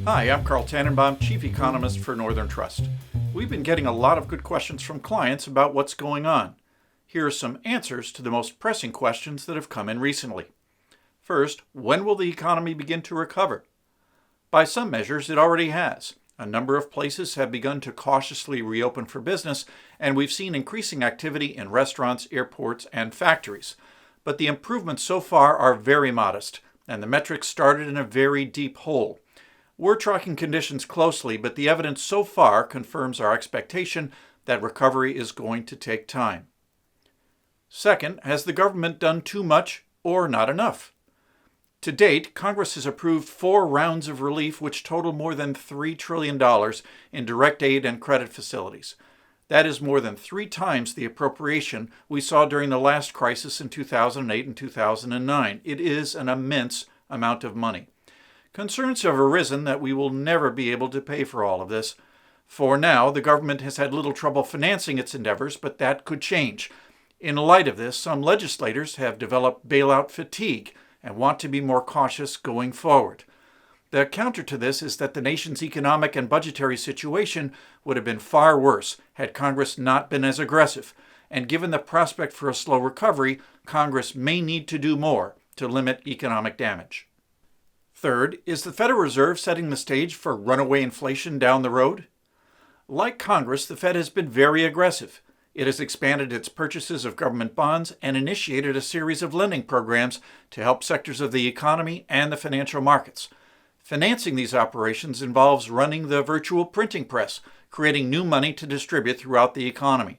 Hi, I'm Carl Tannenbaum, Chief Economist for Northern Trust. We've been getting a lot of good questions from clients about what's going on. Here are some answers to the most pressing questions that have come in recently. First, when will the economy begin to recover? By some measures, it already has. A number of places have begun to cautiously reopen for business, and we've seen increasing activity in restaurants, airports, and factories. But the improvements so far are very modest, and the metrics started in a very deep hole. We're tracking conditions closely, but the evidence so far confirms our expectation that recovery is going to take time. Second, has the government done too much or not enough? To date, Congress has approved 4 rounds of relief which total more than $3 trillion in direct aid and credit facilities. That is more than 3 times the appropriation we saw during the last crisis in 2008 and 2009. It is an immense amount of money. Concerns have arisen that we will never be able to pay for all of this. For now, the government has had little trouble financing its endeavors, but that could change. In light of this, some legislators have developed bailout fatigue and want to be more cautious going forward. The counter to this is that the nation's economic and budgetary situation would have been far worse had Congress not been as aggressive. And given the prospect for a slow recovery, Congress may need to do more to limit economic damage. Third, is the Federal Reserve setting the stage for runaway inflation down the road? Like Congress, the Fed has been very aggressive. It has expanded its purchases of government bonds and initiated a series of lending programs to help sectors of the economy and the financial markets. Financing these operations involves running the virtual printing press, creating new money to distribute throughout the economy.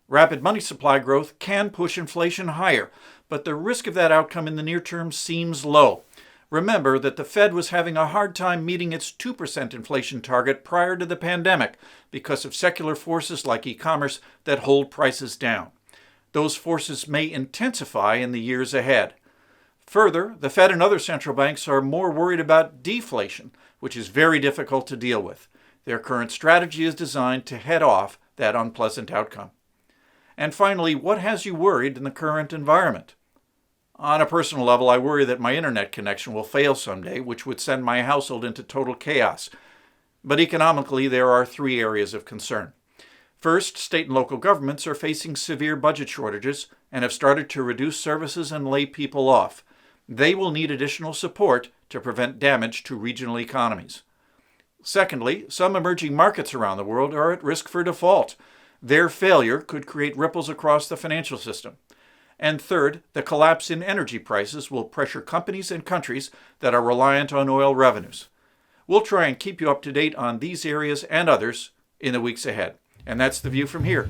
Rapid money supply growth can push inflation higher, but the risk of that outcome in the near term seems low. Remember that the Fed was having a hard time meeting its 2% inflation target prior to the pandemic because of secular forces like e-commerce that hold prices down. Those forces may intensify in the years ahead. Further, the Fed and other central banks are more worried about deflation, which is very difficult to deal with. Their current strategy is designed to head off that unpleasant outcome. And finally, what has you worried in the current environment? On a personal level, I worry that my internet connection will fail someday, which would send my household into total chaos. But economically, there are 3 areas of concern. First, state and local governments are facing severe budget shortages and have started to reduce services and lay people off. They will need additional support to prevent damage to regional economies. Secondly, some emerging markets around the world are at risk for default. Their failure could create ripples across the financial system. And third, the collapse in energy prices will pressure companies and countries that are reliant on oil revenues. We'll try and keep you up to date on these areas and others in the weeks ahead. And that's the view from here.